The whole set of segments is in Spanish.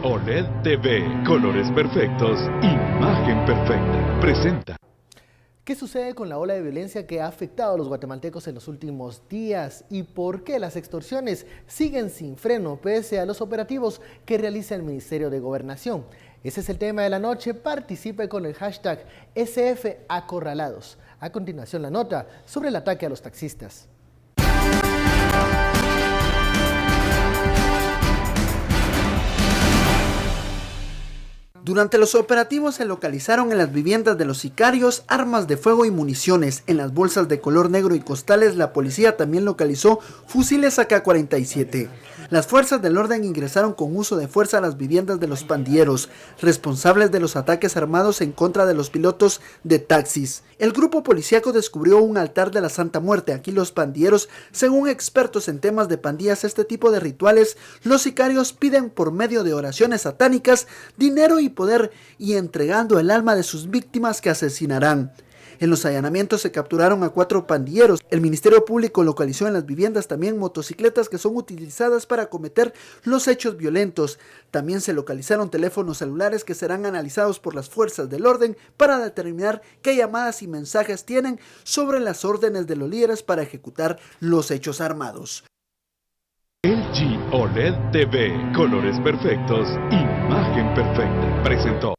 OLED TV, colores perfectos, imagen perfecta. Presenta. ¿Qué sucede con la ola de violencia que ha afectado a los guatemaltecos en los últimos días? ¿Y por qué las extorsiones siguen sin freno pese a los operativos que realiza el Ministerio de Gobernación? Ese es el tema de la noche. Participe con el hashtag SFAcorralados. A continuación, la nota sobre el ataque a los taxistas. Durante los operativos se localizaron en las viviendas de los sicarios armas de fuego y municiones. En las bolsas de color negro y costales, la policía también localizó fusiles AK-47. Las fuerzas del orden ingresaron con uso de fuerza a las viviendas de los pandilleros, responsables de los ataques armados en contra de los pilotos de taxis. El grupo policíaco descubrió un altar de la Santa Muerte. Aquí los pandilleros, según expertos en temas de pandillas, este tipo de rituales, los sicarios piden por medio de oraciones satánicas dinero y poder, y entregando el alma de sus víctimas que asesinarán. En los allanamientos se capturaron a 4 pandilleros. El Ministerio Público localizó en las viviendas también motocicletas que son utilizadas para cometer los hechos violentos. También se localizaron teléfonos celulares que serán analizados por las fuerzas del orden para determinar qué llamadas y mensajes tienen sobre las órdenes de los líderes para ejecutar los hechos armados. LG OLED TV, colores perfectos, imagen perfecta. Presentó.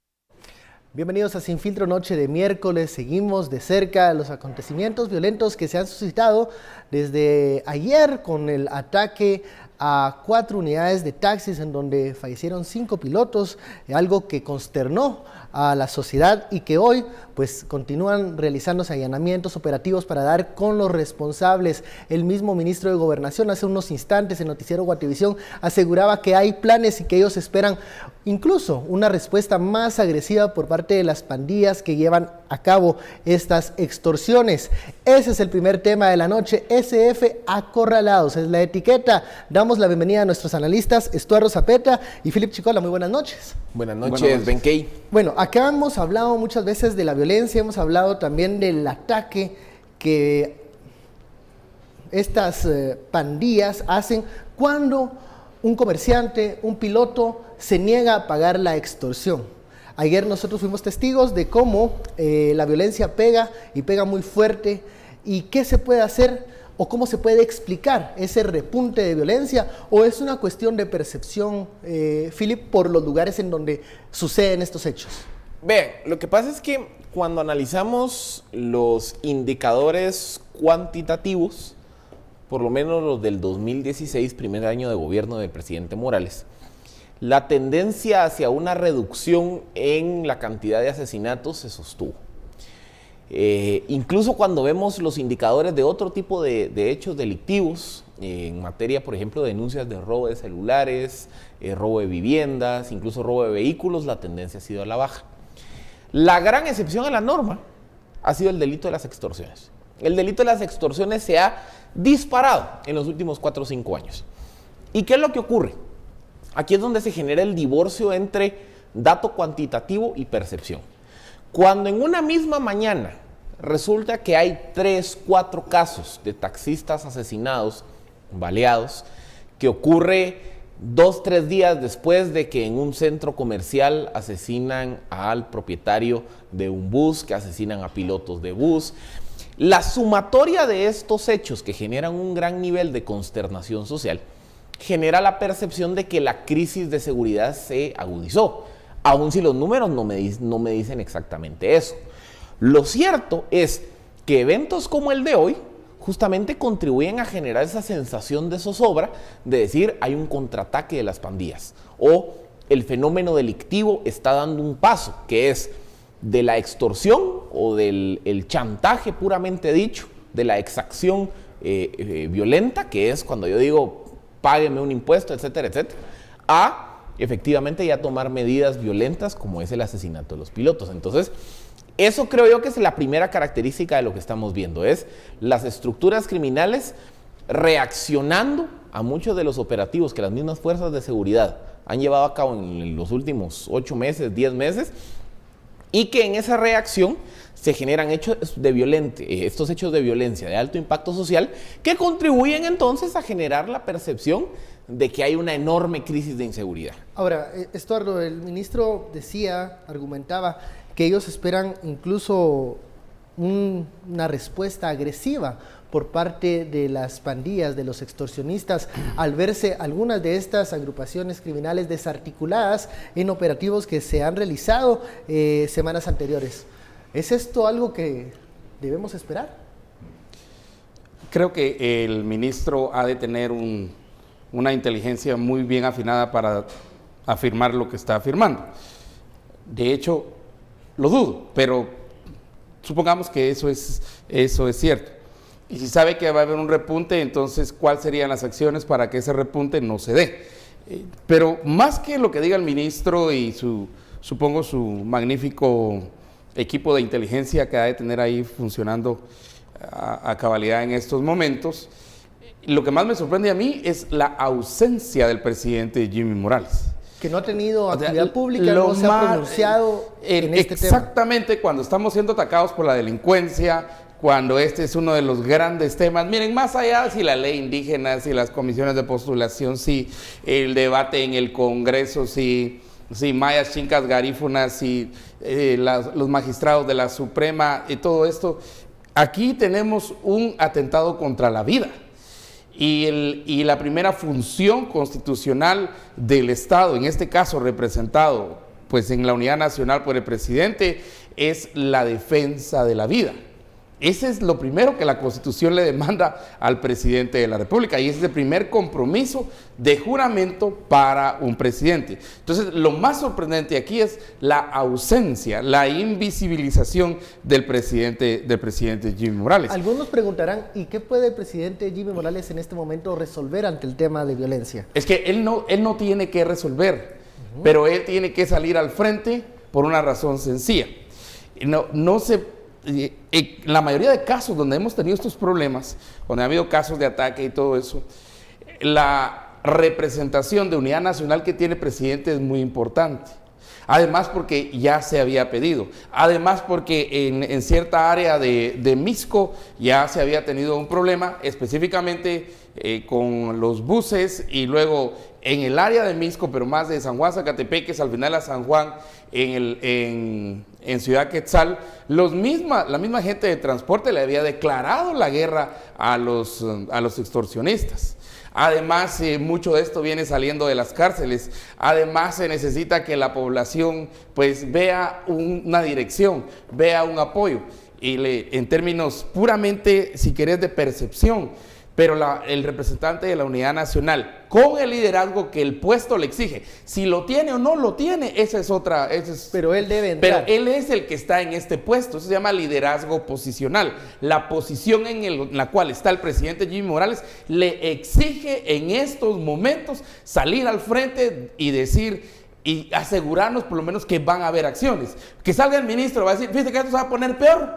Bienvenidos a Sin Filtro, noche de miércoles. Seguimos de cerca los acontecimientos violentos que se han suscitado desde ayer con el ataque a 4 unidades de taxis en donde fallecieron 5 pilotos, algo que consternó a la sociedad y que hoy pues continúan realizándose allanamientos operativos para dar con los responsables. El mismo ministro de Gobernación hace unos instantes en Noticiero Guatevisión aseguraba que hay planes y que ellos esperan incluso una respuesta más agresiva por parte de las pandillas que llevan a cabo estas extorsiones. Ese es el primer tema de la noche, SFAcorralados, es la etiqueta. Damos la bienvenida a nuestros analistas, Estuardo Zapeta y Philip Chicola. Muy buenas noches. Buenas noches, Benkei. Bueno, acá hemos hablado muchas veces de la violencia, hemos hablado también del ataque que estas pandillas hacen cuando un comerciante, un piloto, se niega a pagar la extorsión. Ayer nosotros fuimos testigos de cómo la violencia pega y pega muy fuerte y qué se puede hacer o cómo se puede explicar ese repunte de violencia o es una cuestión de percepción, Philip, por los lugares en donde suceden estos hechos. Vean, lo que pasa es que cuando analizamos los indicadores cuantitativos, por lo menos los del 2016, primer año de gobierno del presidente Morales, la tendencia hacia una reducción en la cantidad de asesinatos se sostuvo. Incluso cuando vemos los indicadores de otro tipo de hechos delictivos, en materia, por ejemplo, de denuncias de robo de celulares, robo de viviendas, incluso robo de vehículos, la tendencia ha sido a la baja. La gran excepción a la norma ha sido el delito de las extorsiones. El delito de las extorsiones se ha disparado en los últimos 4 o 5 años. ¿Y qué es lo que ocurre? Aquí es donde se genera el divorcio entre dato cuantitativo y percepción. Cuando en una misma mañana resulta que hay 3, 4 casos de taxistas asesinados, baleados, que ocurre 2, 3 días después de que en un centro comercial asesinan al propietario de un bus, que asesinan a pilotos de bus. La sumatoria de estos hechos que generan un gran nivel de consternación social genera la percepción de que la crisis de seguridad se agudizó, aun si los números no me dicen exactamente eso. Lo cierto es que eventos como el de hoy justamente contribuyen a generar esa sensación de zozobra de decir hay un contraataque de las pandillas o el fenómeno delictivo está dando un paso, que es de la extorsión o del chantaje puramente dicho, de la exacción violenta, que es cuando yo digo págueme un impuesto, etcétera, etcétera, a efectivamente ya tomar medidas violentas como es el asesinato de los pilotos. Entonces, eso creo yo que es la primera característica de lo que estamos viendo, es las estructuras criminales reaccionando a muchos de los operativos que las mismas fuerzas de seguridad han llevado a cabo en los últimos 8 meses, 10 meses, y que en esa reacción se generan estos hechos de violencia de alto impacto social que contribuyen entonces a generar la percepción de que hay una enorme crisis de inseguridad. Ahora, Estuardo, el ministro argumentaba que ellos esperan incluso una respuesta agresiva por parte de las pandillas, de los extorsionistas, al verse algunas de estas agrupaciones criminales desarticuladas en operativos que se han realizado semanas anteriores. ¿Es esto algo que debemos esperar? Creo que el ministro ha de tener una inteligencia muy bien afinada para afirmar lo que está afirmando. De hecho, lo dudo, pero supongamos que eso es cierto. Y si sabe que va a haber un repunte, entonces, ¿cuáles serían las acciones para que ese repunte no se dé? Pero más que lo que diga el ministro y supongo su magnífico equipo de inteligencia que ha de tener ahí funcionando a cabalidad en estos momentos, lo que más me sorprende a mí es la ausencia del presidente Jimmy Morales. Que no ha tenido actividad pública, no se ha pronunciado en este tema. Exactamente, cuando estamos siendo atacados por la delincuencia, cuando este es uno de los grandes temas. Miren, más allá de si la ley indígena, si las comisiones de postulación, si el debate en el Congreso, si mayas, chincas, garífunas, si los magistrados de la Suprema y todo esto, aquí tenemos un atentado contra la vida. Y la primera función constitucional del Estado, en este caso representado pues en la unidad nacional por el presidente, es la defensa de la vida. Ese es lo primero que la Constitución le demanda al presidente de la República y ese es el primer compromiso de juramento para un presidente. Entonces, lo más sorprendente aquí es la ausencia, la invisibilización del presidente Jimmy Morales. Algunos preguntarán, ¿y qué puede el presidente Jimmy Morales en este momento resolver ante el tema de violencia? Es que él no tiene que resolver, pero él tiene que salir al frente por una razón sencilla. La mayoría de casos donde hemos tenido estos problemas, donde ha habido casos de ataque y todo eso, la representación de unidad nacional que tiene el presidente es muy importante. Además porque ya se había pedido, además porque en cierta área de Misco ya se había tenido un problema, específicamente con los buses y luego en el área de Misco, pero más de San Juan, Zacatepeques, al final a San Juan, en Ciudad Quetzal, la misma gente de transporte le había declarado la guerra a los extorsionistas. Además, mucho de esto viene saliendo de las cárceles. Además, se necesita que la población pues vea una dirección, vea un apoyo. Y en términos puramente, si querés, de percepción, pero el representante de la unidad nacional, con el liderazgo que el puesto le exige, si lo tiene o no lo tiene, pero él debe entrar. Pero él es el que está en este puesto, eso se llama liderazgo posicional. La posición en la cual está el presidente Jimmy Morales le exige en estos momentos salir al frente y decir y asegurarnos por lo menos que van a haber acciones. Que salga el ministro, va a decir, fíjate que esto se va a poner peor.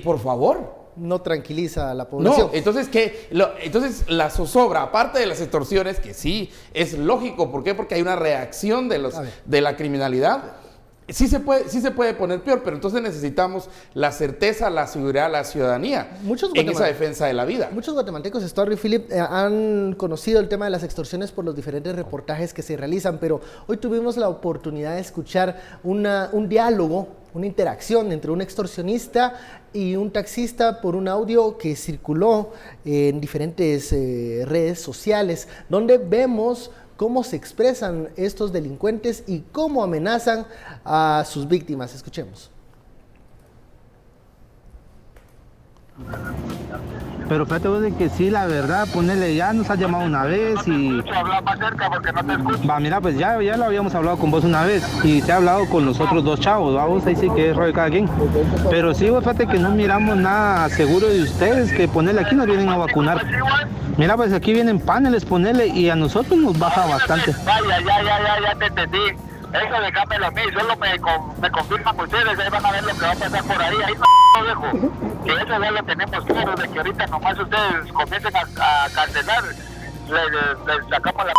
Por favor. No tranquiliza a la población. No, entonces la zozobra, aparte de las extorsiones, que sí es lógico, ¿por qué? Porque hay una reacción de la criminalidad. Sí se puede poner peor, pero entonces necesitamos la certeza, la seguridad, la ciudadanía en esa defensa de la vida. Muchos guatemaltecos, Estuardo y Philip, han conocido el tema de las extorsiones por los diferentes reportajes que se realizan, pero hoy tuvimos la oportunidad de escuchar un diálogo, una interacción entre un extorsionista y un taxista por un audio que circuló en diferentes redes sociales, donde vemos cómo se expresan estos delincuentes y cómo amenazan a sus víctimas. Escuchemos. Pero fíjate vos de que sí, la verdad, ponerle, ya nos ha llamado una vez y... Habla más cerca porque no te escucho. Va, mira, pues ya lo habíamos hablado con vos una vez y te he hablado con los otros dos chavos, vamos, ahí sí que es rollo de cada quien. Pero sí, vos fíjate que no miramos nada seguro de ustedes, que ponerle aquí nos vienen a vacunar. Mira, pues aquí vienen paneles, ponerle, y a nosotros nos baja bastante. Vaya, ya te entendí. Eso déjamelo a mí, solo me confirman ustedes, ahí van a ver lo que va a pasar por ahí no dejo. Que eso ya lo tenemos claro, de que ahorita nomás ustedes comiencen a cancelar le sacamos la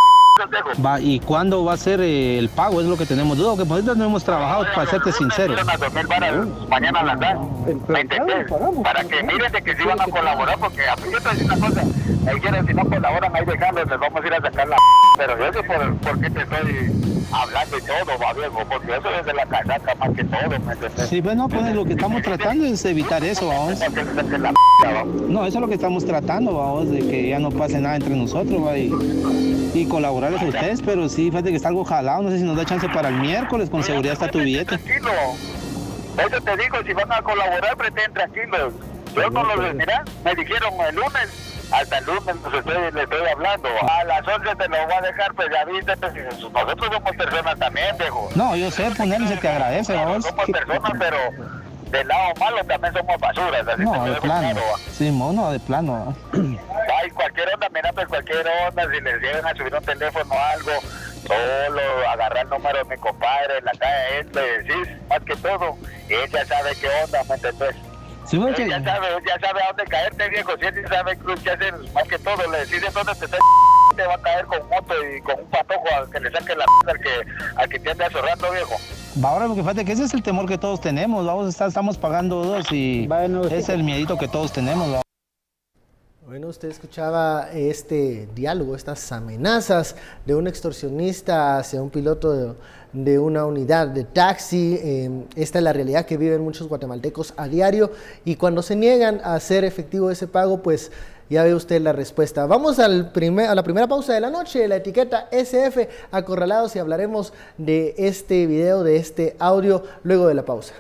dejo. Va, ¿y cuándo va a ser el pago? Es lo que tenemos duda, que nosotros no hemos trabajado, para serte sincero. Unas 2,000 varas mañana las dan. ¿Me entendés? Para que miren de que sí van a colaborar, porque a mí yo te voy a decir una cosa, me dijeron, si no colaboran, ahí dejarlos, les vamos a ir a sacar la pero yo sé por qué te estoy hablando y todo, va viejo, porque eso es de la casaca más que todo, ¿me entendés? Sí, bueno, pues lo que estamos tratando es evitar eso, vamos. No, eso es lo que estamos tratando, vamos, de que ya no pase nada entre nosotros, va, y colaborarles a ustedes, pero sí, fíjate que está algo jalado, no sé si nos da chance para el miércoles, con seguridad está tu billete. Tranquilo, eso te digo, si van a colaborar, pretenden tranquilos. Yo no los mira, me dijeron el lunes. Hasta el lunes le estoy hablando. A las 11 te lo voy a dejar, pues ya viste, pues, nosotros somos personas también, viejo. No, yo sé, ponerle se te agradece, vamos. Somos personas, pero del lado malo también somos basuras. Así no, de plano. Claro, sí, mono, de plano. Ay, cualquier onda, mira, pues cualquier onda, si les llegan a subir un teléfono o algo, solo agarrar el número de mi compadre, la calle le decís, más que todo, ella sabe qué onda, ¿me entendés? Sí, porque... ya sabe a dónde caerte, viejo. Si él sabe qué hacer, más que todo, le decís dónde te va a caer con moto y con un patojo a que le saque la al que te ande azorrando, viejo. Va, ahora lo que falta es que ese es el temor que todos tenemos, vamos, estamos pagando dos y bueno, es el miedito que todos tenemos, ¿va? Bueno, usted escuchaba este diálogo, estas amenazas de un extorsionista hacia un piloto de una unidad de taxi. Esta es la realidad que viven muchos guatemaltecos a diario y cuando se niegan a hacer efectivo ese pago, pues ya ve usted la respuesta. Vamos a la primera pausa de la noche, la etiqueta SF Acorralados, y hablaremos de este video, de este audio, luego de la pausa.